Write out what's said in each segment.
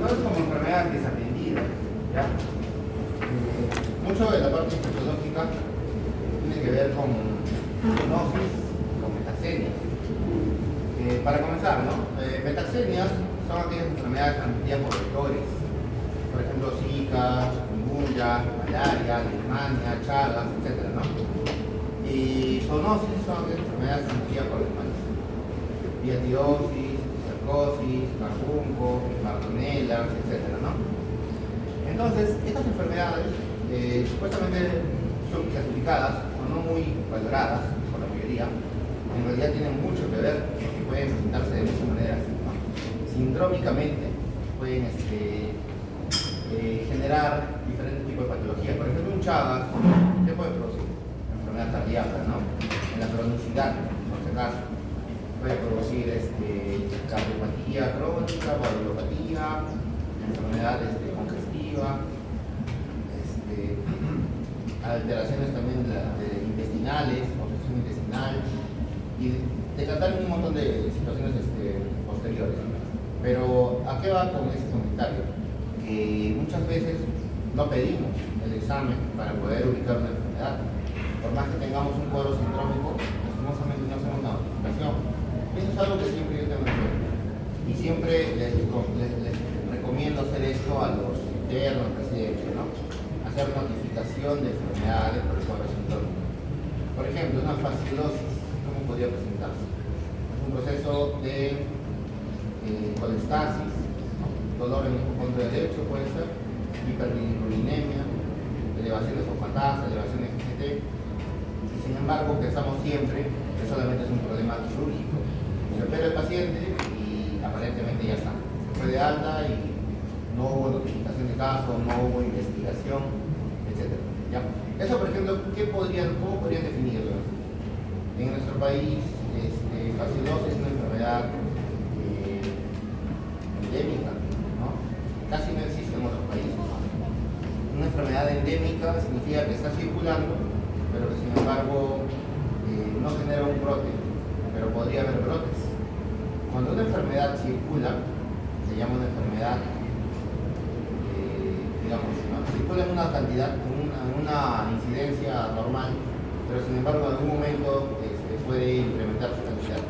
tuberculosis como enfermedad desatendida, ¿ya? Mucho de la parte infectológica tiene que ver con zoonosis, con metaxemias. Para comenzar, ¿no? Metaxemias son aquellas enfermedades transmitidas por vectores, por ejemplo, Zika, chikungunya, malaria, leishmania, chagas, etc., ¿no? Y zoonosis son aquellas enfermedades transmitidas por animales, biotiosis, cercosis, carbunco, bartonella, etc., ¿no? Entonces, estas enfermedades supuestamente son clasificadas o no muy valoradas por la mayoría. En realidad tienen mucho que ver porque pueden presentarse de muchas maneras, ¿no? Sindrómicamente pueden generar diferentes tipos de patologías. Por ejemplo, un Chagas, ¿qué puede producir? Enfermedad cardíaca, ¿no? En la cronicidad, por si acaso, puede producir cardiopatía crónica, valvulopatía, enfermedad congestiva, alteraciones también intestinales, obstrucción intestinal, y decantar un montón de situaciones posteriores. Pero ¿a qué va con ese comentario? Que muchas veces no pedimos el examen para poder ubicar una enfermedad. Por más que tengamos un cuadro sindrómico, lastimosamente no hacemos una notificación. Eso es algo que siempre yo tengo en cuenta. Y siempre les recomiendo hacer esto a los internos, residentes, ¿no? Hacer notificación de enfermedades por el cuadro sindrómico. Por ejemplo, una fasciolosis, ¿cómo podría presentarse? Es un proceso de colestasis, ¿no? Dolor en el hipocondrio derecho puede ser, hiperbilirubinemia, elevaciones fosfatasa, elevaciones GT, y sin embargo pensamos siempre que solamente es un problema quirúrgico. Se opera el paciente y aparentemente ya está. Se fue de alta y no hubo notificación de caso, no hubo investigación, etc. ¿Ya? Eso, por ejemplo, ¿cómo podrían definirlo? En nuestro país, fasciolosis es una enfermedad endémica, ¿no? Casi no existe en otros países. Una enfermedad endémica significa que está circulando, pero que sin embargo no genera un brote, pero podría haber brotes. Cuando una enfermedad circula, se llama una enfermedad, digamos, ¿no? Circula en una cantidad, en una incidencia normal, pero sin embargo en algún momento puede incrementar su cantidad.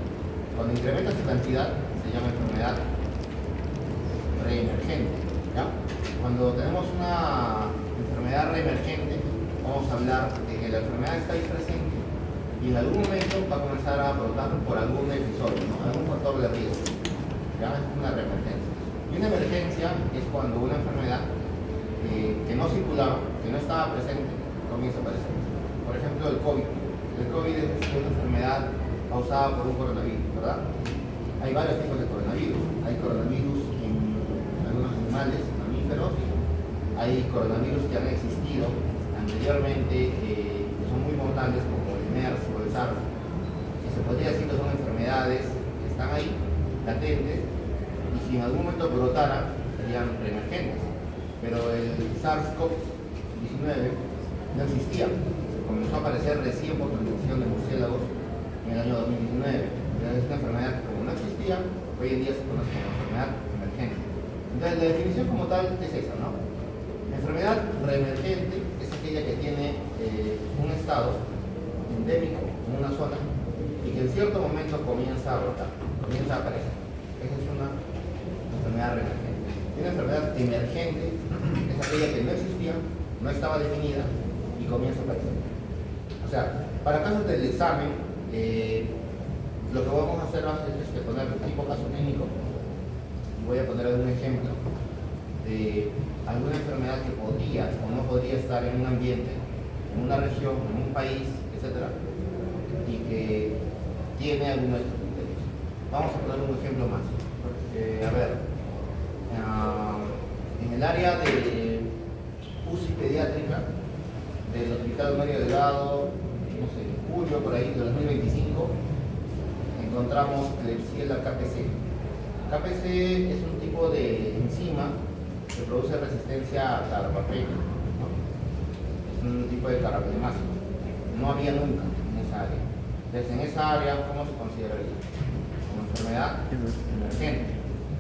Cuando incrementa su cantidad, se llama enfermedad reemergente, ¿ya? Cuando tenemos una enfermedad reemergente, vamos a hablar de que la enfermedad está ahí presente y en algún momento va a comenzar a brotar por algún episodio, ¿no? Algún factor de riesgo. ¿Ya? Es una reemergencia. Y una emergencia es cuando una enfermedad que no circulaba, que no estaba presente, comienza a aparecer. Por ejemplo, el COVID. El COVID es una enfermedad causada por un coronavirus, ¿verdad? Hay varios tipos de coronavirus. Hay coronavirus en algunos animales, mamíferos. Hay coronavirus que han existido anteriormente, que son muy mortales, como el MERS o el SARS, que se podría decir que son enfermedades que están ahí, latentes, y si en algún momento brotaran, serían reemergentes. Pero el SARS-CoV-19 no existía. Comenzó a aparecer recién por transmisión de murciélagos en el año 2019. Es una enfermedad que como no existía, hoy en día se conoce como enfermedad emergente. Entonces la definición como tal es esa, ¿no? La enfermedad reemergente es aquella que tiene un estado endémico en una zona y que en cierto momento comienza a brotar, comienza a aparecer. Esa es una enfermedad reemergente. Y una enfermedad emergente es aquella que no existía, no estaba definida y comienza a aparecer. O sea, para casos del examen, lo que vamos a hacer es poner un tipo caso clínico. Voy a poner algún ejemplo de alguna enfermedad que podría o no podría estar en un ambiente, en una región, en un país, etc. Y que tiene algunos de estos criterios. Vamos a poner un ejemplo más. A ver, en el área de UCI pediátrica del Hospital Mario Delgado, no sé, en julio por ahí de 2025, encontramos Klebsiella KPC. KPC es un tipo de enzima que produce resistencia a carbapeno, ¿no? Es un tipo de carbapenemático. No había nunca en esa área. Desde en esa área, ¿cómo se consideraría? Como enfermedad emergente,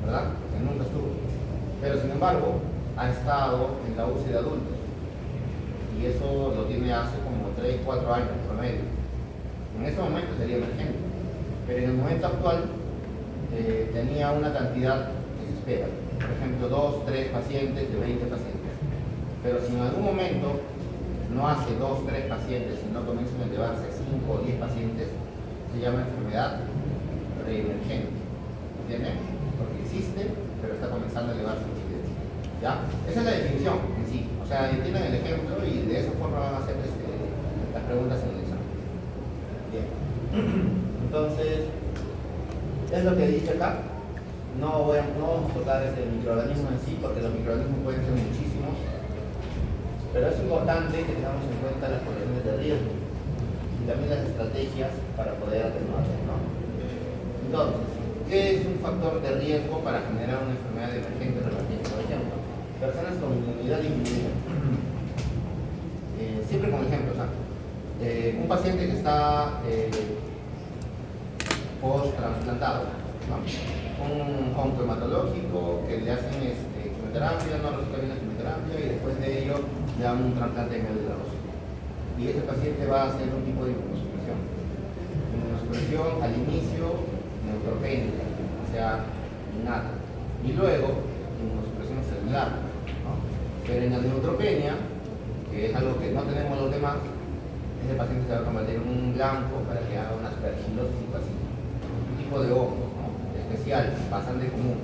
¿verdad? Que nunca estuvo. Pero sin embargo, ha estado en la UCI de adultos y eso lo tiene hace como 3, 4 años promedio. En ese momento sería emergente, pero en el momento actual tenía una cantidad que se espera, por ejemplo 2, 3 pacientes de 20 pacientes, pero si en algún momento no hace 2, 3 pacientes, sino comienzan a elevarse 5 o 10 pacientes, se llama enfermedad reemergente, ¿entienden? Porque existe, pero está comenzando a elevar su incidencia, ¿ya? Esa es la definición en sí, o sea, entienden el ejemplo y de esa forma van a hacer las preguntas en el examen. Bien, entonces, es lo que dice acá. No vamos a tocar ese microorganismo en sí, porque los microorganismos pueden ser muchísimos, pero es importante que tengamos en cuenta las poblaciones de riesgo y también las estrategias para poder atenuarlas, ¿no? Entonces, ¿qué es un factor de riesgo para generar una enfermedad emergente reemergente? Por ejemplo, personas con inmunidad disminuida. Siempre con ejemplos, ¿ah? Un paciente que está post-trasplantado, ¿no? Un oncohematológico que le hacen quimioterapia, no resulta bien la quimioterapia y después de ello le dan un trasplante de médula ósea. Y ese paciente va a hacer un tipo de inmunosupresión. Inmunosupresión al inicio neutropénica, o sea, innata. Y luego inmunosupresión celular, ¿no? Pero en la neutropenia, que es algo que no tenemos los demás, ese paciente se va a convertir en un blanco para que haga una aspergilosis hepática. Un tipo de hongo, ¿no? Especial, bastante común.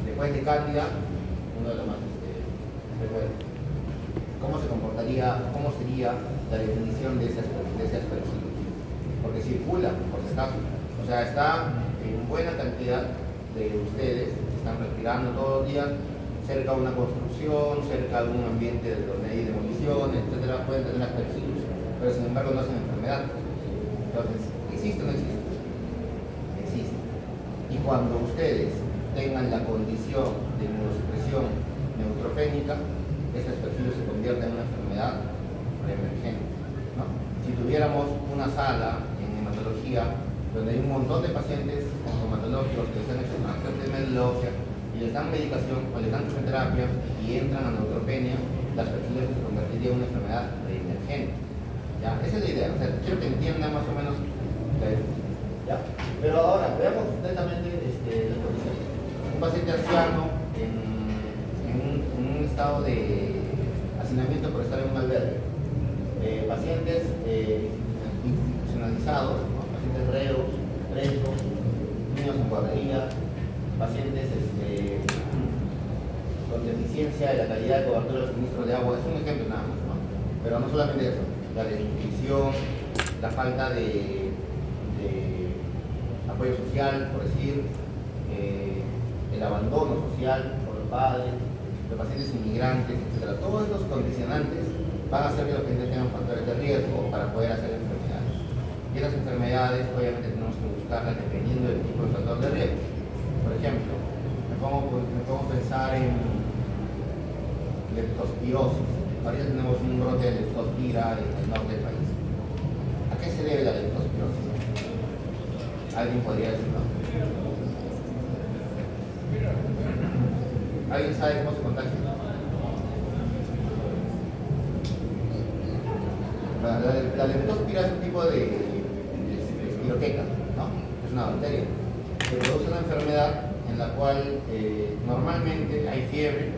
Después de cándida, uno de los más frecuentes. ¿Cómo se comportaría, cómo sería la definición de ese aspergilosis? Porque circula, por si acaso. O sea, está en buena cantidad de ustedes que están respirando todos los días cerca de una construcción, cerca de un ambiente donde hay demolición, etcétera, pueden tener aspergilosis, pero sin embargo no hacen enfermedad. Entonces, ¿existe o no existe? Existe. Y cuando ustedes tengan la condición de inmunosupresión neutropénica, esta aspergilosis se convierte en una enfermedad reemergente, ¿no? Si tuviéramos una sala en hematología donde hay un montón de pacientes hematológicos que se han hecho trasplante de médula ósea y les dan medicación o les dan quimioterapia y entran a neutropenia, la aspergilosis se convertiría en una enfermedad reemergente, ¿ya? Esa es la idea, o sea, quiero que entiendan más o menos la definición, ¿ya? Pero ahora, veamos lentamente las condiciones. Un paciente anciano en un estado de hacinamiento por estar en un albergue, pacientes institucionalizados, ¿no? Pacientes reos, presos, niños en guardería, pacientes con deficiencia de la calidad de cobertura del suministro de agua, es un ejemplo nada más, ¿no? Pero no solamente eso, la desnutrición, la falta de apoyo social, por decir, el abandono social por los padres, los pacientes inmigrantes, etc. Todos estos condicionantes van a hacer que los pacientes tengan factores de riesgo para poder hacer enfermedades. Y esas enfermedades, obviamente, tenemos que buscarlas dependiendo del tipo de factor de riesgo. Por ejemplo, me pongo a pensar en leptospirosis. Ahorita tenemos un brote de leptospira en el norte del país. ¿A qué se debe la leptospirosis? ¿Alguien podría decirlo? ¿Alguien sabe cómo se contagia? La leptospira es un tipo de espiroqueta, ¿no? Es una bacteria que produce una enfermedad en la cual normalmente hay fiebre,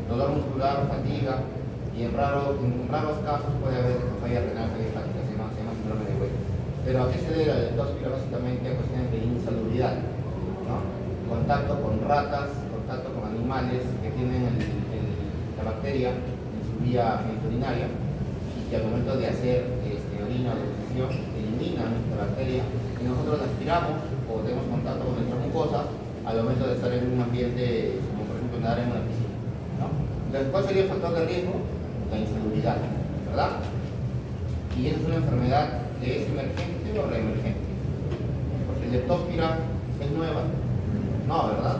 dolor muscular, fatiga y en raros casos puede haber falla renal, falla hepática, se llama síndrome de Weber. Pero ¿a qué se debe la leptospira? Básicamente a cuestiones de insalubridad, ¿no? Contacto con ratas, contacto con animales que tienen la bacteria en su vía urinaria y que al momento de hacer orina o deposición eliminan la bacteria y nosotros la aspiramos o tenemos contacto con nuestras mucosas al momento de estar en un ambiente como por ejemplo nadar en una piscina, ¿no? Entonces, ¿cuál sería el factor de riesgo? La insalubridad, ¿verdad? Y esa es una enfermedad que es emergente o reemergente, porque el leptospira es nueva, no, ¿verdad?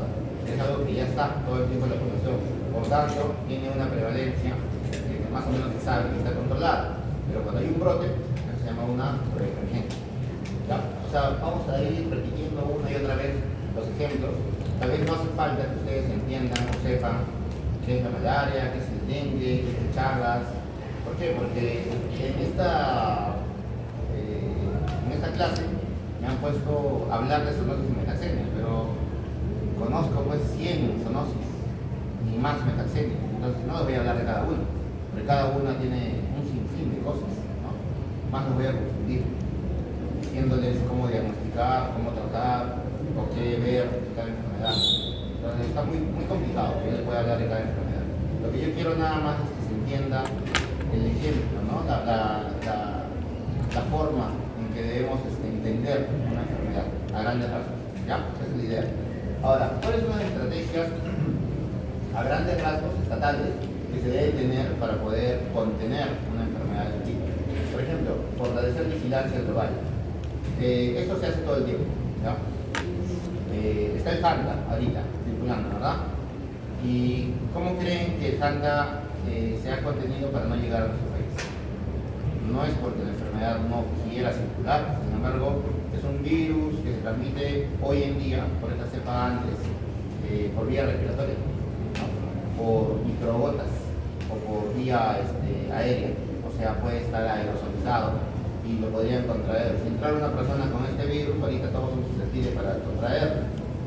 Es algo que ya está todo el tiempo en la población, por tanto tiene una prevalencia que más o menos se sabe que está controlada, pero cuando hay un brote eso se llama una reemergencia, ¿ya? O sea, vamos a ir repitiendo una y otra vez los ejemplos. Tal vez no hace falta que ustedes entiendan o sepan qué es la malaria, qué es el dengue, qué es el chagas. ¿Por qué? Porque en esta clase me han puesto a hablar de zoonosis y metaxemia, pero conozco pues 100 zoonosis y más metaxemia, entonces no les voy a hablar de cada una, porque cada una tiene un sinfín de cosas, ¿no? Más los voy a confundir, diciéndoles cómo diagnosticar, cómo tratar, o qué ver de cada enfermedad. Entonces está muy, muy complicado que yo les pueda hablar de cada enfermedad. Lo que yo quiero nada más es que se entienda el ejemplo, ¿no? La forma en que debemos entender una enfermedad a grandes rasgos, ¿ya? Esa es la idea. Ahora, ¿cuáles son las estrategias a grandes rasgos estatales que se deben tener para poder contener una enfermedad de este tipo? Por ejemplo, fortalecer vigilancia global. Esto se hace todo el tiempo, ¿ya? Está el HANDA ahorita circulando, ¿verdad? ¿Y cómo creen que el HANDA se ha contenido para no llegar a nuestro país? No es porque la enfermedad no quiera circular, sin embargo, es un virus que se transmite hoy en día por esta cepa antes, por vía respiratoria, ¿no? Por microgotas o por vía aérea, o sea, puede estar aerosolizado y lo podrían contraer. Si entra una persona con este virus, ahorita todos son susceptibles para contraerlo.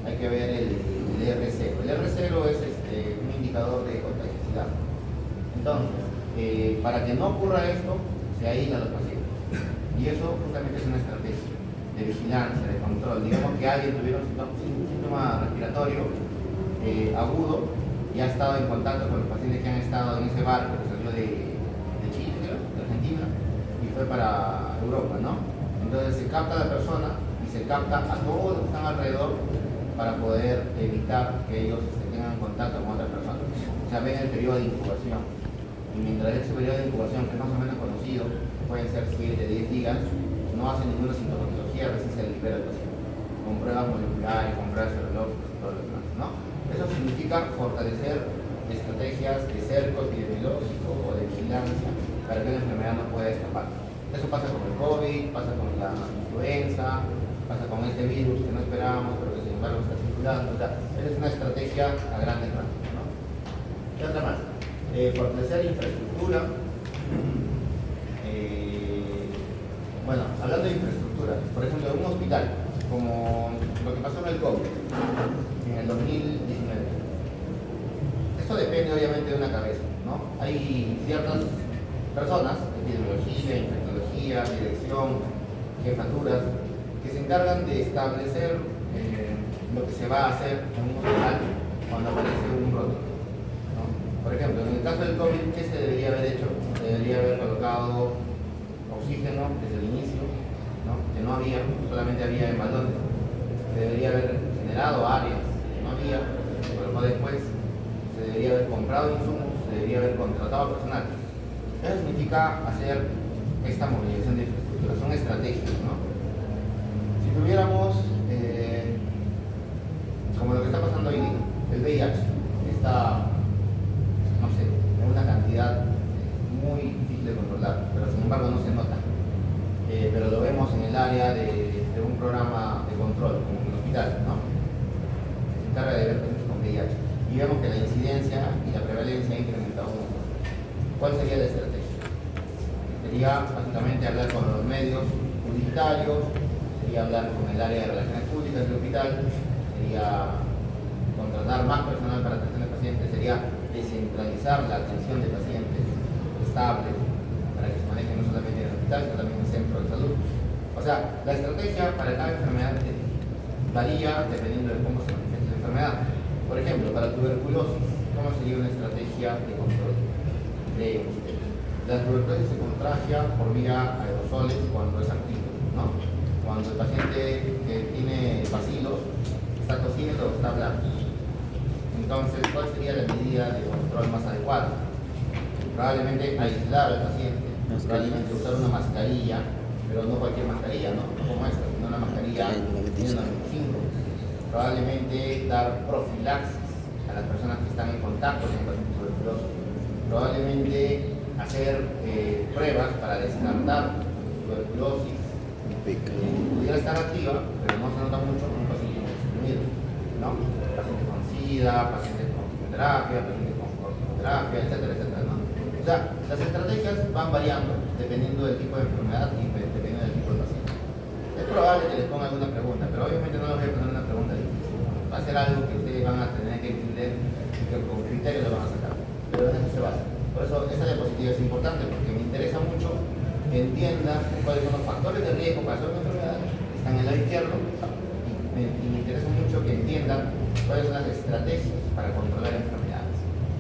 Hay que ver el R0. El R0 es un indicador de contagiosidad. Entonces, para que no ocurra esto, se aísla a los pacientes. Y eso justamente es una estrategia de vigilancia, de control. Digamos que alguien tuviera un síntoma respiratorio agudo y ha estado en contacto con los pacientes que han estado en ese barco que salió de Chile, creo, de Argentina, y fue para Europa, ¿no? Entonces se capta a la persona y se capta a todos los que están alrededor para poder evitar que ellos tengan contacto con otras personas. O sea, ven el periodo de incubación. Y mientras ese periodo de incubación, que es más o menos conocido, pueden ser 7, 10 días, no hacen ninguna sintomatología, recién se libera el paciente, con pruebas moleculares, con pruebas serológicas y todo lo demás, ¿no? Eso significa fortalecer estrategias de cerco epidemiológico o de vigilancia para que la enfermedad no pueda escapar. Eso pasa con el COVID, pasa con la influenza, pasa con este virus que no esperábamos, pero que sin embargo está circulando. O sea, esa es una estrategia a grandes rasgos, ¿no? ¿Qué otra más? Fortalecer infraestructura. Bueno, hablando de infraestructura, por ejemplo, un hospital, como lo que pasó en el COVID, en el 2019. Esto depende obviamente de una cabeza, ¿no? Hay ciertas personas, epidemiología, infectología, dirección, jefaturas, que se encargan de establecer lo que se va a hacer en un hospital cuando aparece un brote, ¿no? Por ejemplo, en el caso del COVID, ¿qué se debería haber hecho? Se debería haber colocado oxígeno desde el inicio, ¿no? Que no había, solamente había en balones. Se debería haber generado áreas que no había, se colocó después. Se debería haber comprado insumos, se debería haber contratado personal. Eso significa hacer esta movilización de infraestructura, son estrategias, ¿no? Si tuviéramos, como lo que está pasando hoy día, el VIH, está, no sé, en una cantidad muy difícil de controlar, pero sin embargo no se nota. Pero lo vemos en el área de un programa de control, como en el hospital, ¿no? Se encarga de ver pacientes con VIH. Y vemos que la incidencia y la prevalencia ha incrementado un montón. ¿Cuál sería la estrategia? Sería básicamente hablar con los medios publicitarios, sería hablar con el área de relaciones públicas del hospital, sería contratar más personal para atención de pacientes, sería descentralizar la atención de pacientes estables para que se manejen no solamente en el hospital, sino también en el centro de salud. O sea, la estrategia para cada enfermedad varía dependiendo de cómo se manifiesta la enfermedad. Por ejemplo, para tuberculosis, ¿cómo sería una estrategia de control de ustedes? La tuberculosis se contagia por vía aerosoles cuando es activo, ¿no? Cuando el paciente que tiene bacilos está tosiendo o está hablando. Entonces, ¿cuál sería la medida de control más adecuada? Probablemente aislar al paciente, probablemente usar una mascarilla, pero no cualquier mascarilla, ¿no? No como esta, sino una mascarilla N95. Probablemente dar profilaxis a las personas que están en contacto con pacientes tuberculosos. Probablemente hacer pruebas para descartar tuberculosis. Pudiera estar activa, pero no se nota mucho en un paciente suprimido, ¿no? Pacientes con SIDA, pacientes con quimioterapia, pacientes con quimioterapia, etcétera, etcétera, ¿no? O sea, las estrategias van variando dependiendo del tipo de enfermedad y dependiendo del tipo de paciente. Es probable que les ponga alguna pregunta, pero obviamente no les voy a poner una pregunta difícil. Va a ser algo que ustedes van a tener que entender y que con criterio lo van a sacar. Pero en eso se basa. Por eso esta diapositiva es importante porque me interesa mucho que entiendan cuáles son los factores de riesgo para hacer una enfermedad que están en el lado izquierdo y me interesa mucho que entiendan cuáles son las estrategias para controlar enfermedades.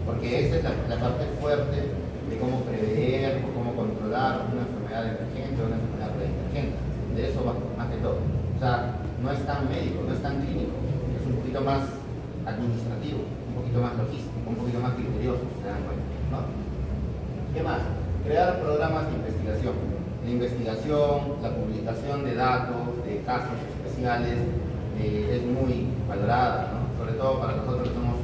Porque esa es la parte fuerte de cómo prever o cómo controlar una enfermedad emergente o una enfermedad preemergente. De eso va más que todo. O sea, no es tan médico, no es tan clínico, es un poquito más administrativo, un poquito más logístico, un poquito más criterioso, se dan cuenta, ¿no? ¿Qué más? Crear programas de investigación. La investigación, la publicación de datos, de casos especiales, es muy valorada, ¿no? Sobre todo para nosotros que somos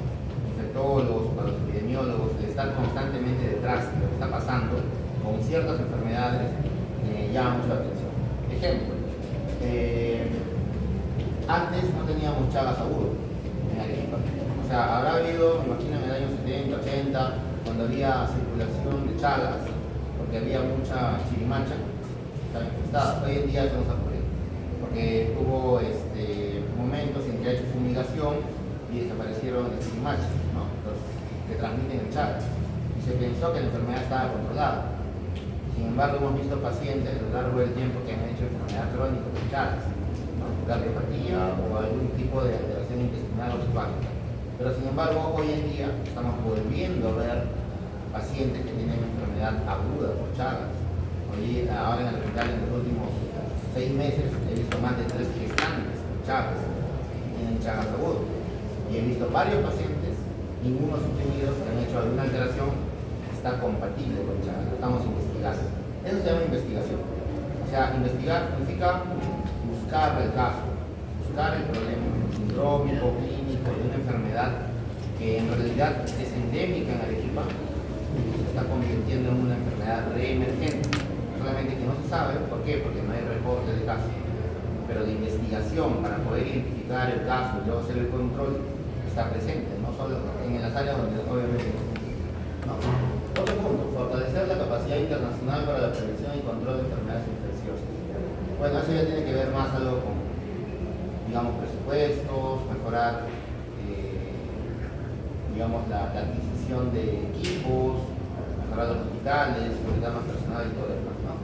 infectólogos, para los epidemiólogos, de estar constantemente detrás de lo que está pasando con ciertas enfermedades llama mucho la atención. Ejemplo, antes no teníamos Chagas agudo en Arequipa. O sea, habrá habido, me imagino, en el año 70, 80, cuando había circulación de Chagas, porque había mucha chirimacha, estaba infestada. Hoy en día eso no está ocurriendo, porque hubo momentos en que ha hecho fumigación y desaparecieron las chirimachas, ¿no? Los que transmiten el Chagas. Y se pensó que la enfermedad estaba controlada. Sin embargo, hemos visto pacientes a lo largo del tiempo que han hecho enfermedad crónica de Chagas, ¿no? Cardiopatía o algún tipo de alteración intestinal o esofágica. Pero sin embargo, hoy en día estamos volviendo a ver pacientes que tienen enfermedad aguda por Chagas. Ahora en el hospital, en los últimos 6 meses, he visto más de 3 gestantes con Chagas que tienen Chagas agudo. Y he visto varios pacientes inmunosuprimidos que han hecho alguna alteración que está compatible con Chagas. Lo estamos investigando. Eso se llama investigación. O sea, investigar significa buscar el caso, buscar el problema sindrómico, clínico de una enfermedad que en realidad es endémica en Arequipa y se está convirtiendo en una enfermedad reemergente. Solamente que no se sabe, ¿por qué? Porque no hay reporte de caso. Pero la investigación para poder identificar el caso y luego hacer el control está presente, no solo en las áreas donde obviamente no. Otro punto, fortalecer la capacidad internacional para la prevención y control de enfermedades infecciosas. Bueno, eso ya tiene que ver más algo con, digamos, presupuestos, mejorar, digamos, la adquisición de equipos, mejorar los hospitales, aumentar más personal y todo lo demás, ¿no?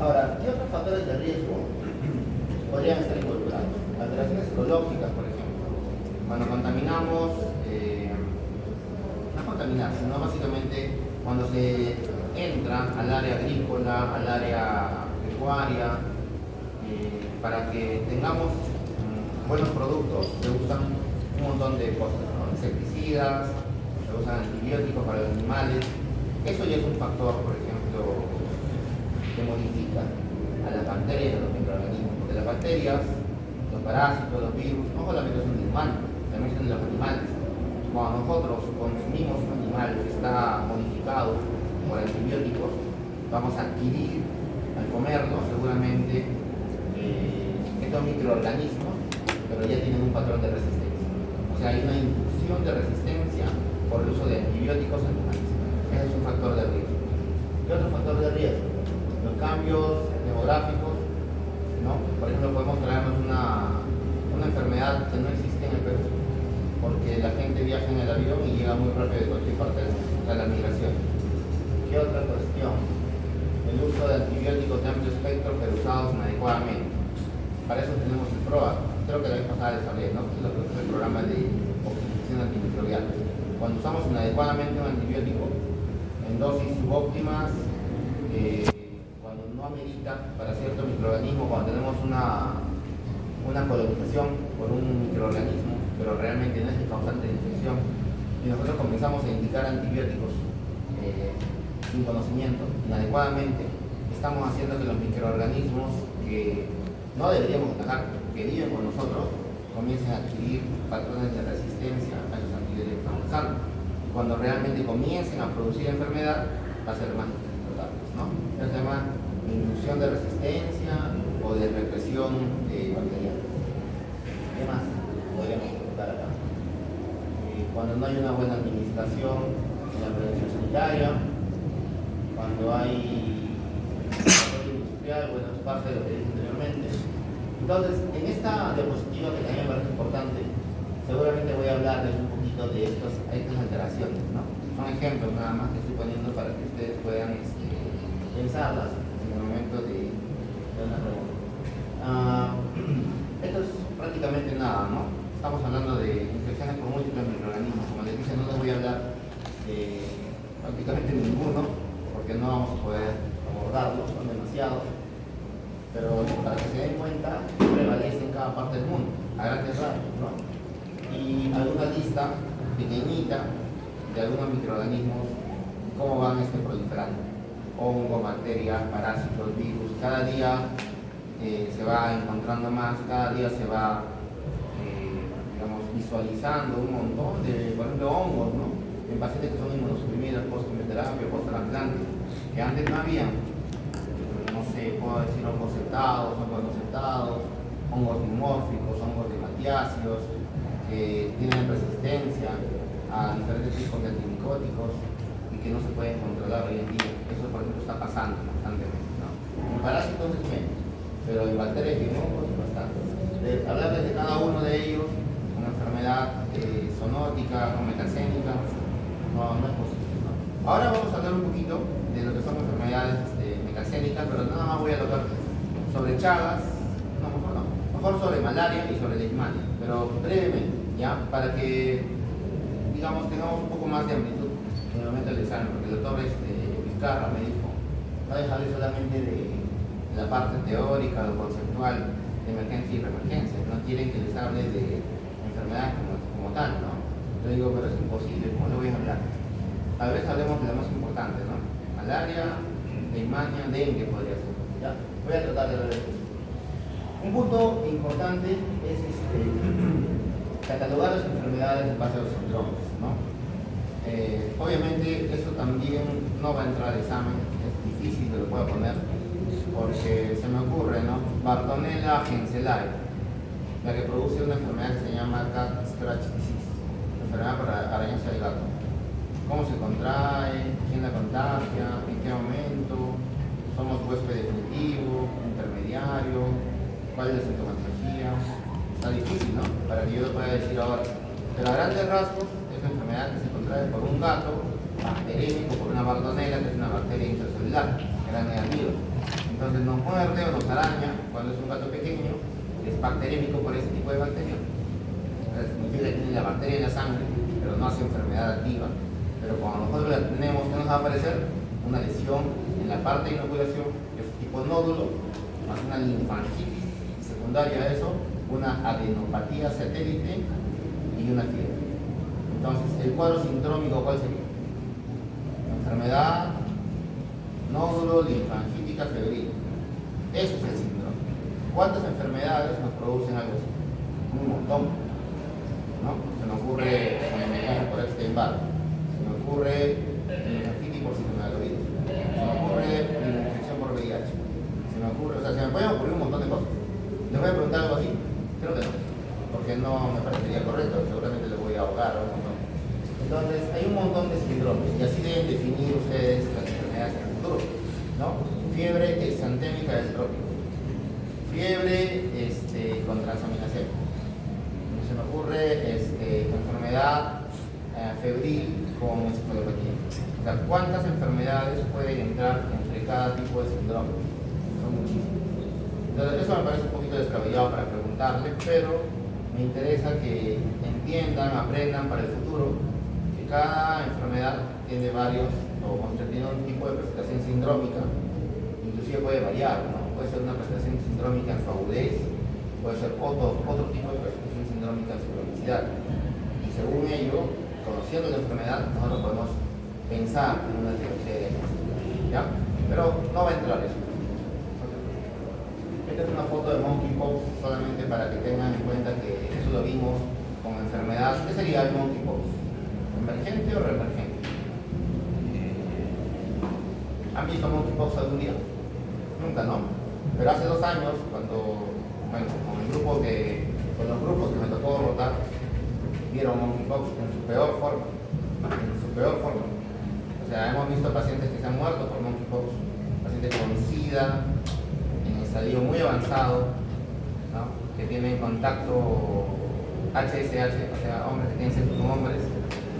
Ahora, ¿qué otros factores de riesgo podrían estar involucrados? Alteraciones ecológicas, por ejemplo. Cuando contaminamos, no contaminar, sino básicamente cuando se entra al área agrícola, al área pecuaria, para que tengamos buenos productos, se usan un montón de cosas, ¿no? Insecticidas, se usan antibióticos para los animales. Eso ya es un factor, por ejemplo, que modifica a las bacterias y a los microorganismos, porque las bacterias, los parásitos, los virus, no solamente son de humanos, también son de los animales. Cuando nosotros consumimos un animal que está modificado por antibióticos, vamos a adquirir, al comerlo, seguramente estos microorganismos, pero ya tienen un patrón de resistencia. O sea, hay una inducción de resistencia por el uso de antibióticos animales. Ese es un factor de riesgo. ¿Qué otro factor de riesgo? Los cambios demográficos, ¿no? Por ejemplo, podemos traernos una enfermedad que no existe en el Perú, porque la gente viaja en el avión y llega muy rápido de cualquier parte del mundo, o sea, la migración. ¿Qué otra cuestión? El uso de antibióticos de amplio espectro, pero usados inadecuadamente. Para eso tenemos el PROA. Creo que la vez pasada les hablé, ¿no? Que es el programa de optimización antimicrobial. Cuando usamos inadecuadamente un antibiótico en dosis subóptimas, cuando no amerita para cierto microorganismo, cuando tenemos una colonización por un microorganismo, pero realmente no es el causante de infección, y nosotros comenzamos a indicar antibióticos sin conocimiento, inadecuadamente, estamos haciendo que los microorganismos que no deberíamos atacar, que viven con nosotros, comiencen a adquirir patrones de resistencia a los antibióticos que estamos usando. Cuando realmente comiencen a producir enfermedad, va a ser más difícil tratarlos, ¿no? Eso se llama inducción de resistencia o de represión bacteriana. ¿Qué más podríamos tratar acá? cuando no hay una buena administración en la prevención sanitaria, cuando hay desarrollo industrial, bueno, es parte de lo que dije anteriormente. Entonces, en esta diapositiva que también me parece importante, seguramente voy a hablarles un poquito de estas alteraciones, ¿no? Son ejemplos nada más que estoy poniendo para que ustedes puedan pensarlas en el momento de una pregunta. Esto es prácticamente nada, ¿no? Estamos hablando de infecciones por múltiples microorganismos. Como les dije, no les voy a hablar de prácticamente ninguno, porque no vamos a poder abordarlos, son demasiados. Pero para que se den cuenta, prevalece en cada parte del mundo, a grandes rasgos, ¿no? Y alguna lista pequeñita de algunos microorganismos, cómo van proliferando. Hongo, bacterias, parásitos, virus, cada día se va encontrando más, cada día se va visualizando un montón de, por ejemplo, hongos, ¿no? En pacientes que son inmunosuprimidos, post-quimioterapia, post-trasplante, que antes no habían, no sé, puedo decir hongos setados, hongos no setados, hongos dimórficos, hongos de matiáceos, que tienen resistencia a diferentes tipos de antimicóticos y que no se pueden controlar hoy en día. Eso, por ejemplo, está pasando constantemente, ¿no? En parásitos es menos, pero en bacterias y en hongos es bastante. Hablarles de cada uno de ellos, una enfermedad zoonótica o metacénica, no es posible, ¿no? Ahora vamos a hablar un poquito de lo que son enfermedades metacénicas, pero nada más voy a tocar sobre Chagas, mejor sobre malaria y sobre leishmania, pero brevemente, ¿ya? Para que, digamos, tengamos un poco más de amplitud en el momento del examen, porque el doctor Vizcarra me dijo, no dejarle solamente de la parte teórica o conceptual de emergencia y reemergencia, no quieren que les hable de enfermedades como tal, ¿no? Yo digo, pero es imposible, ¿cómo le voy a hablar? Tal vez hablemos de lo más importante, ¿no? Malaria, leishmania, dengue podría ser, ¿ya? Voy a tratar de hablar de esto. Un punto importante es catalogar las enfermedades en base a los síndromes, ¿no? Obviamente eso también no va a entrar al examen, es difícil que lo pueda poner, porque se me ocurre, ¿no? Bartonella henselae, la que produce una enfermedad que se llama cat scratch disease, enfermedad por arañarse al gato. ¿Cómo se contrae? ¿Quién la contagia? ¿En qué momento? ¿Somos huésped definitivo? ¿Intermediario? ¿Cuál es la sintomatología? Está difícil, ¿no? Para que yo lo pueda decir ahora. Pero a grandes rasgos es una enfermedad que se contrae por un gato bacteriémico, por una bartonella, que es una bacteria intracelular, gram negativa. Entonces nos muerde o nos araña cuando es un gato pequeño, es bacteriémico por ese tipo de bacteria. Entonces significa que tiene la bacteria en la sangre, pero no hace enfermedad activa. Pero cuando nosotros la tenemos, ¿qué nos va a aparecer? Una lesión en la parte de inoculación, que es tipo nódulo, más una linfangitis, y secundaria a eso, una adenopatía satélite y una fiebre. Entonces, el cuadro sindrómico, ¿cuál sería? Enfermedad, nódulo, linfangítica, febril. Eso es el síndrome. ¿Cuántas enfermedades nos producen algo así? Un montón, ¿no? Se me ocurre por Epstein-Barr, se me ocurre meningitis por citomegalovirus, se me ocurre infección por VIH, se me ocurre, o sea, se me pueden ocurrir un montón de cosas. ¿Les voy a preguntar algo así? Creo que no, porque no me parecería correcto, seguramente les voy a ahogar un montón. Entonces, hay un montón de síndromes y así deben definir ustedes las enfermedades en el futuro, ¿no? Fiebre exantémica del trópico, fiebre con transaminasema. Se me ocurre enfermedad febril con encefalopatía. O sea, ¿cuántas enfermedades pueden entrar entre cada tipo de síndrome? Son muchísimas. Entonces, eso me parece un poquito descabellado para preguntarle, pero me interesa que entiendan, aprendan para el futuro que cada enfermedad tiene varios, o tiene un tipo de presentación sindrómica, inclusive puede variar, ¿no? Puede ser una presentación sindrómica en su agudez, puede ser otro tipo de presentación sindrómica en su cronicidad. Y según ello, conociendo la enfermedad, nosotros podemos pensar en una teoría de diagnóstico, ¿ya? Pero no va a entrar eso. Esta es una foto de monkeypox solamente para que tengan en cuenta que eso lo vimos con enfermedad. ¿Qué sería el monkeypox? ¿Emergente o reemergente? ¿Han visto monkeypox algún día? Nunca, ¿no? Pero hace 2 años, cuando, bueno, con los grupos que me tocó rotar, vieron monkeypox en su peor forma. En su peor forma. O sea, hemos visto pacientes que se han muerto por monkeypox, pacientes con SIDA, en estadio muy avanzado, ¿no? Que tienen contacto HSH, o sea, hombres que tienen sexo con hombres,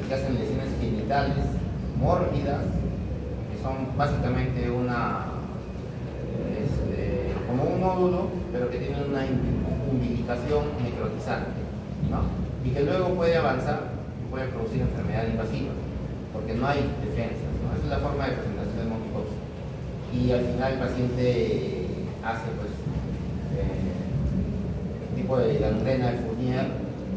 que hacen lesiones genitales mórbidas, que son básicamente como un nódulo, pero que tiene una umbilicación necrotizante, ¿no? Y que luego puede avanzar y puede producir enfermedad invasiva, porque no hay defensas, ¿no? Esa es la forma de presentación del monkeypox. Y al final el paciente hace pues tipo de gangrena de Fournier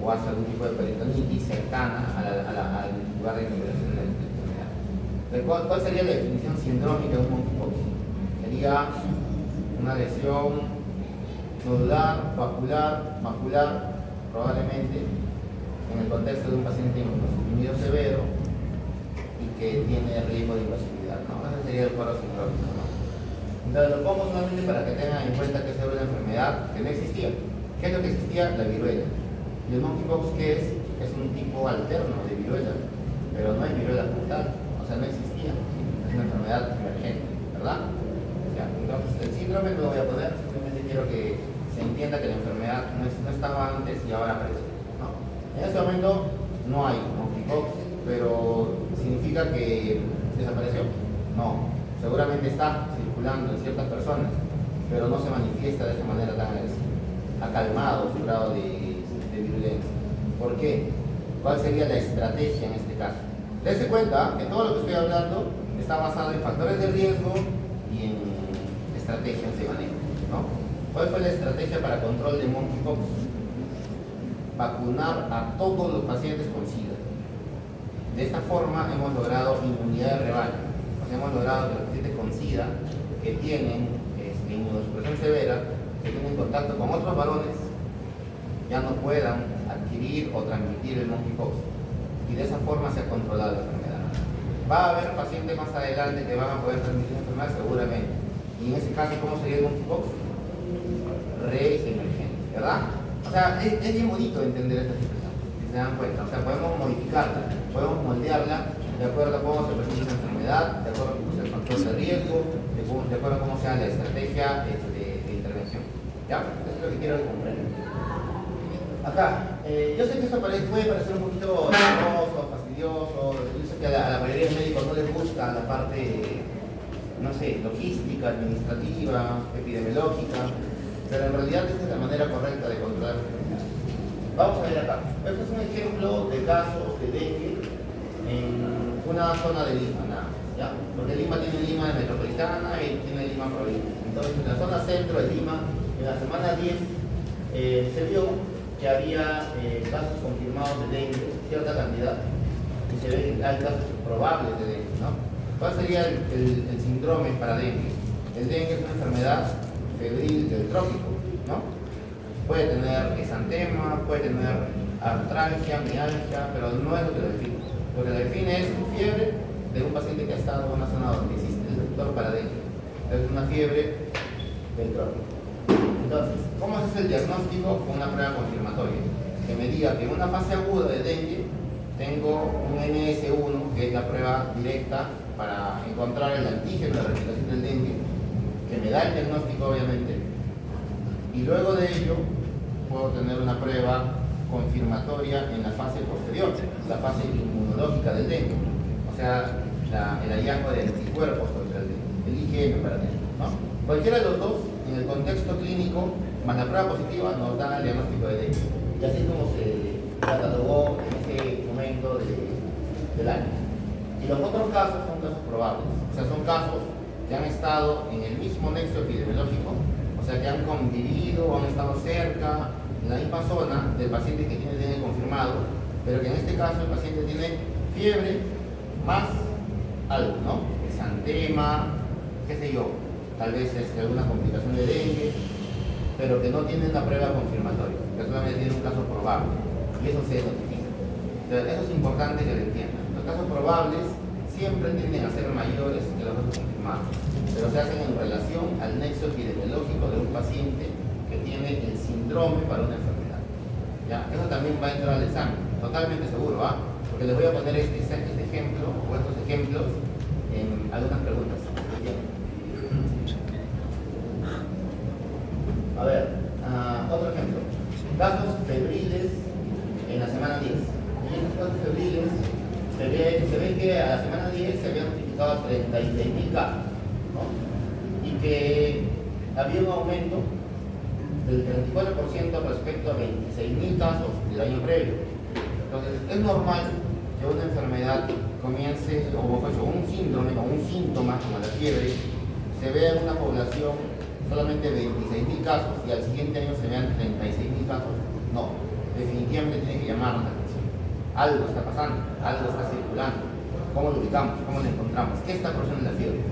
o hace algún tipo de peritonitis cercana al lugar de liberación de la enfermedad. ¿Cuál sería la definición sindrómica de un monkeypox? Sería una lesión nodular, macular, probablemente en el contexto de un paciente inmunosuprimido severo y que tiene riesgo de invasividad, ¿no? Ese sería el cuadro sindrómico, ¿no? Entonces lo pongo solamente para que tengan en cuenta que es una enfermedad que no existía. ¿Qué es lo que existía? La viruela. ¿Y el monkeypox qué es? Es un tipo alterno de viruela, pero no hay viruela como tal, o sea, no existía. Es una enfermedad emergente, ¿verdad? Ya, entonces el síndrome no lo voy a poner, simplemente quiero que se entienda que la enfermedad no estaba antes y ahora aparece, ¿no? En este momento no hay monkeypox, pero ¿significa que desapareció? No, seguramente está circulando en ciertas personas, pero no se manifiesta de esa manera tan agresiva. Ha calmado su grado de virulencia. ¿Por qué? ¿Cuál sería la estrategia en este caso? Dense cuenta que todo lo que estoy hablando está basado en factores de riesgo y en estrategias de manejo, ¿no? ¿Cuál fue la estrategia para control de monkeypox? Vacunar a todos los pacientes con SIDA. De esta forma hemos logrado inmunidad de rebaño. O sea, hemos logrado que los pacientes con SIDA que tienen inmunosupresión severa, que tienen contacto con otros varones, ya no puedan adquirir o transmitir el monkeypox. Y de esa forma se ha controlado la enfermedad. ¿Va a haber pacientes más adelante que van a poder transmitir la enfermedad? Seguramente. Y en ese caso, ¿cómo sería el monkeypox? Reemergente, ¿verdad? O sea, es bien bonito entender esta situación, si se dan cuenta. O sea, podemos modificarla, podemos moldearla de acuerdo a cómo se presenta la enfermedad, de acuerdo a cómo sea el control de riesgo, de acuerdo a cómo sea la estrategia de intervención. ¿Ya? Eso es lo que quiero comprender. Acá, yo sé que esto puede parecer un poquito nervioso, fastidioso. Yo sé que a la mayoría de médicos no les gusta la parte, no sé, logística, administrativa, epidemiológica, pero en realidad esta es la manera correcta de controlar la enfermedad. Vamos a ver acá. Este es un ejemplo de casos de dengue en una zona de Lima, nada más, ¿ya? Porque Lima tiene Lima metropolitana y tiene Lima provincia. Entonces, en la zona centro de Lima, en la semana 10, se vio que había casos confirmados de dengue, cierta cantidad, y se ve que hay casos probables de dengue, ¿no? ¿Cuál sería el síndrome para dengue? El dengue es una enfermedad febril del trópico, ¿no? Puede tener exantema, puede tener artralgia, mialgia, pero no es lo que lo define. Lo que lo define es fiebre de un paciente que ha estado en una zona donde existe el vector para dengue. Es una fiebre del trópico. Entonces, ¿cómo se hace el diagnóstico? Con una prueba confirmatoria que me diga que en una fase aguda de dengue tengo un NS1, que es la prueba directa para encontrar el antígeno de replicación del dengue, que me da el diagnóstico obviamente, y luego de ello puedo tener una prueba confirmatoria en la fase posterior, la fase inmunológica del dengue, o sea, el hallazgo de anticuerpos contra el dengue, el IgM para dengue, ¿no? Cualquiera de los dos, en el contexto clínico, más la prueba positiva, nos da el diagnóstico de dengue. Y así es como se catalogó en este momento del año. Y los otros casos son casos probables, o sea, son casos que han estado en el mismo nexo epidemiológico, o sea, que han convivido o han estado cerca, en la misma zona del paciente que tiene dengue confirmado, pero que en este caso el paciente tiene fiebre más algo, ¿no? Exantema, qué sé yo, tal vez alguna complicación de dengue, pero que no tiene una prueba confirmatoria, que solamente tiene un caso probable, y eso se notifica. Entonces, eso es importante que lo entiendan. Los casos probables siempre tienden a ser mayores que los casos confirmados, pero se hacen en relación al nexo epidemiológico de un paciente que tiene el síndrome para una enfermedad. ¿Ya? Eso también va a entrar al examen. totalmente seguro, ¿ah? Porque les voy a poner este ejemplo o estos ejemplos en algunas preguntas. A ver, otro ejemplo. Casos febriles en la semana 10. En estos casos febriles se ve que a la semana 10 se habían notificado 36.000 casos, ¿no? Y que había un aumento del 34% respecto a 26.000 casos del año previo. Entonces, es normal que una enfermedad comience, o un síndrome o un síntoma como la fiebre, se vea en una población solamente 26.000 casos y al siguiente año se vean 36.000 casos. No, definitivamente tiene que llamar la atención. Algo está pasando, algo está circulando. ¿Cómo lo ubicamos? ¿Cómo lo encontramos? ¿Qué está produciendo la fiebre?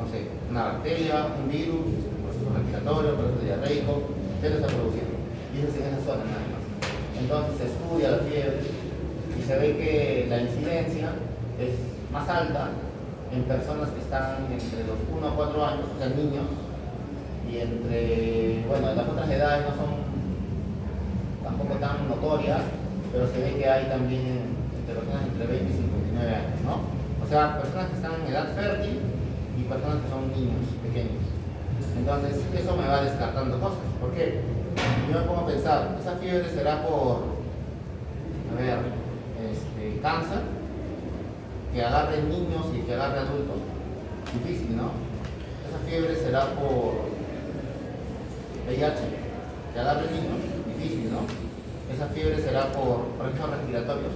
No sé, una bacteria, un virus, un proceso respiratorio, un proceso diarreico, ¿qué lo está produciendo? Y eso es en esa zona nada más. Entonces se estudia la fiebre y se ve que la incidencia es más alta en personas que están entre los 1 a 4 años, o sea, niños, y las otras edades no son tampoco tan notorias, pero se ve que hay también entre personas entre 20 y 59 años, ¿no? O sea, personas que están en edad fértil y personas que son niños pequeños. Entonces, eso me va descartando cosas. ¿Por qué? Yo me pongo a pensar, esa fiebre será por, cáncer, que agarre niños y que agarre adultos. Difícil, ¿no? Esa fiebre será por VIH, que agarre niños. Difícil, ¿no? Esa fiebre será por procesos respiratorios.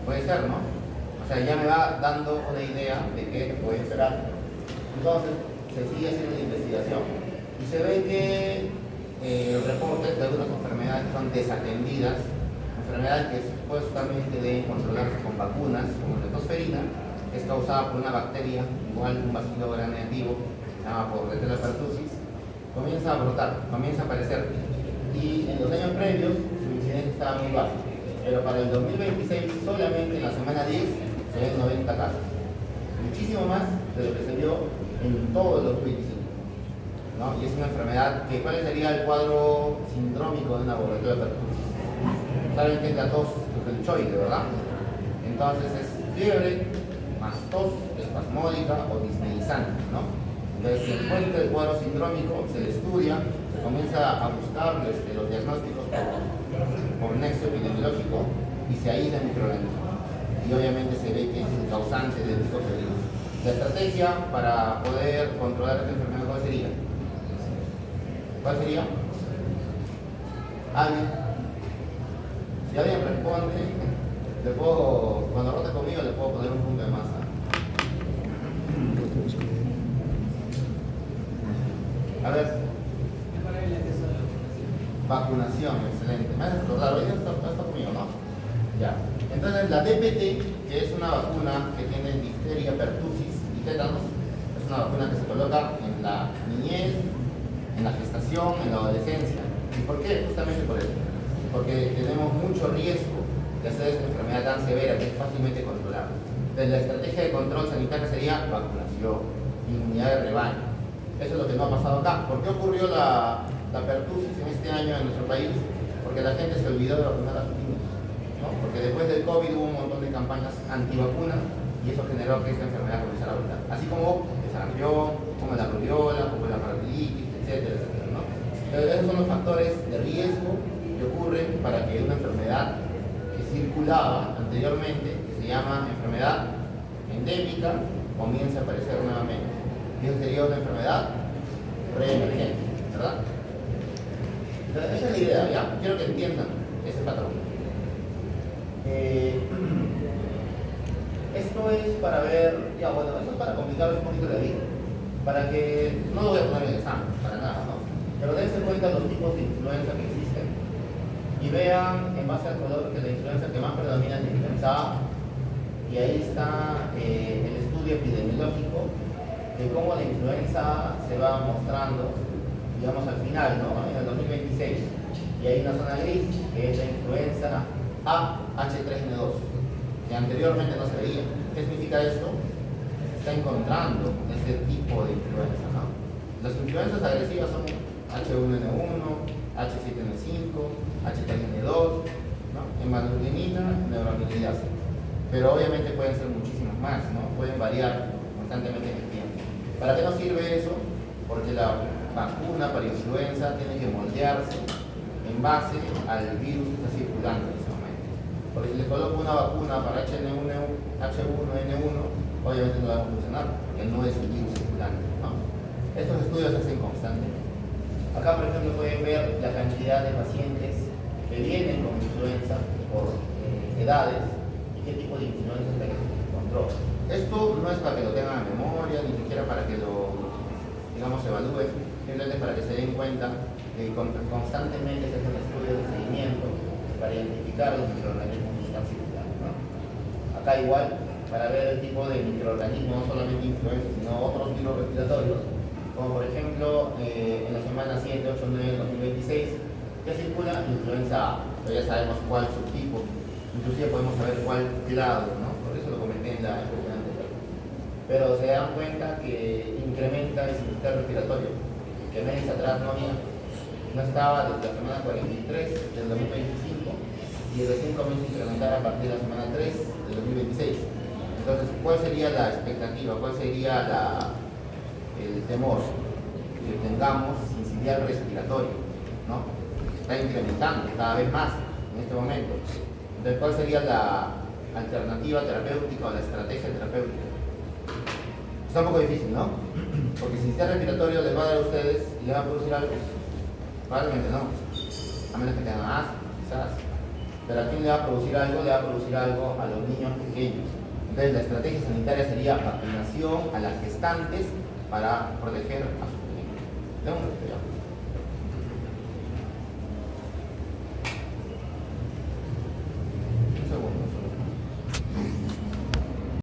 Puede ser, ¿no? O sea, ya me va dando una idea de qué puede esperar. Entonces, se sigue haciendo la investigación y se ve que los reportes de algunas enfermedades son desatendidas, enfermedades que supuestamente deben controlarse con vacunas, como la leptospirina, que es causada por una bacteria, igual un bacilo gram negativo, se llama Bordetella pertussis, comienza a brotar, comienza a aparecer. Y en los años previos su incidencia estaba muy baja, pero para el 2026 solamente en la semana 10 se ven 90 casos, muchísimo más de lo que se vio en todo el 2025, ¿no? Y es una enfermedad que, ¿cuál sería el cuadro sindrómico de una Bordetella pertussis? Saben que es la tos deltoide, ¿verdad? Entonces es fiebre más tos espasmódica o disneyizante, ¿no? Entonces se encuentra el cuadro sindrómico, se le estudia, se comienza a buscar los diagnósticos por nexo epidemiológico y se aísla el microorganismo. Y obviamente se ve que es el causante del pico febril. La estrategia para poder controlar esta enfermedad, ¿cuál sería? ¿Cuál sería? ¿Alguien? Si alguien responde, cuando rota conmigo le puedo poner un punto de masa. A ver. Vacunación, excelente. Me has recordado, ella está conmigo, ¿no? Ya. Entonces la DPT, que es una vacuna que tiene difteria, pertussis y tétanos, es una vacuna que se coloca en la niñez, en la gestación, en la adolescencia. ¿Y por qué? Justamente por eso. Porque tenemos mucho riesgo de hacer esta enfermedad tan severa que es fácilmente controlable. Entonces la estrategia de control sanitario sería vacunación, inmunidad de rebaño. Eso es lo que no ha pasado acá. ¿Por qué ocurrió la pertussis en este año en nuestro país? Porque la gente se olvidó de vacunar a sus niños, ¿no? Porque después del COVID hubo un montón de campañas antivacunas y eso generó que esta enfermedad comenzara a brotar. Así como el sarampión, como la rubiola, como la parotilitis, etcétera, etcétera, ¿no? Entonces, esos son los factores de riesgo que ocurren para que una enfermedad que circulaba anteriormente, que se llama enfermedad endémica, comience a aparecer nuevamente. Y eso sería una enfermedad reemergente, ¿verdad? Entonces, esa es la idea, ¿ya? Quiero que entiendan ese patrón. Esto es para ver, esto es para complicar un poquito la vida, para que, no lo voy a poner en el examen, para nada, ¿no? Pero dense cuenta los tipos de influenza que existen y vean en base al color que la influenza que más predomina es la influenza A, y ahí está el estudio epidemiológico de cómo la influenza se va mostrando, digamos, al final, ¿no? En el 2026. Y hay una zona gris, que es la influenza A H3N2, que anteriormente no se veía. ¿Qué significa esto? Se está encontrando ese tipo de influenza, ¿no? Las influencias agresivas son H1N1, H7N5, H3N2, ¿no? Hemoglobinina, neuraminidasa. Pero obviamente pueden ser muchísimas más, ¿no? Pueden variar constantemente en el tiempo. ¿Para qué nos sirve eso? Porque la vacuna para influenza tiene que moldearse en base al virus que está circulando en ese momento. Porque si le coloco una vacuna para H1N1, obviamente no va a funcionar, porque no es el virus circulante, ¿no? Estos estudios se hacen constantemente. Acá, por ejemplo, pueden ver la cantidad de pacientes que vienen con influenza por edades y qué tipo de influenza es la que se encontró. Esto no es para que lo tengan en memoria, ni siquiera para que lo, digamos, evalúen, simplemente para que se den cuenta de que constantemente se hacen estudios de seguimiento para identificar los microorganismos que están circulando, ¿no? Acá igual, para ver el tipo de microorganismos, no solamente influenza, sino otros virus respiratorios, como por ejemplo en la semana 7, 8, 9, 2026, ya circula influenza A, pero ya sabemos cuál subtipo, inclusive podemos saber cuál grado, ¿no? Por eso lo comenté en la exposición anterior. Pero se dan cuenta que incrementa el sistema respiratorio, que meses atrás no había, no estaba desde la semana 43 del 2025 y recién comienza a incrementar a partir de la semana 3 del 2026. Entonces, ¿cuál sería la expectativa? ¿Cuál sería el temor que tengamos sincitial respiratorio, ¿no? Está incrementando cada vez más en este momento. Entonces, ¿cuál sería la alternativa terapéutica o la estrategia terapéutica? Está un poco difícil, ¿no? Porque si sincitial respiratorio les va a dar a ustedes y les va a producir algo, probablemente no, a menos que tengan asma, quizás. Pero ¿a quién le va a producir algo? Le va a producir algo a los niños pequeños. Entonces, la estrategia sanitaria sería vacunación a las gestantes para proteger a sus pequeños.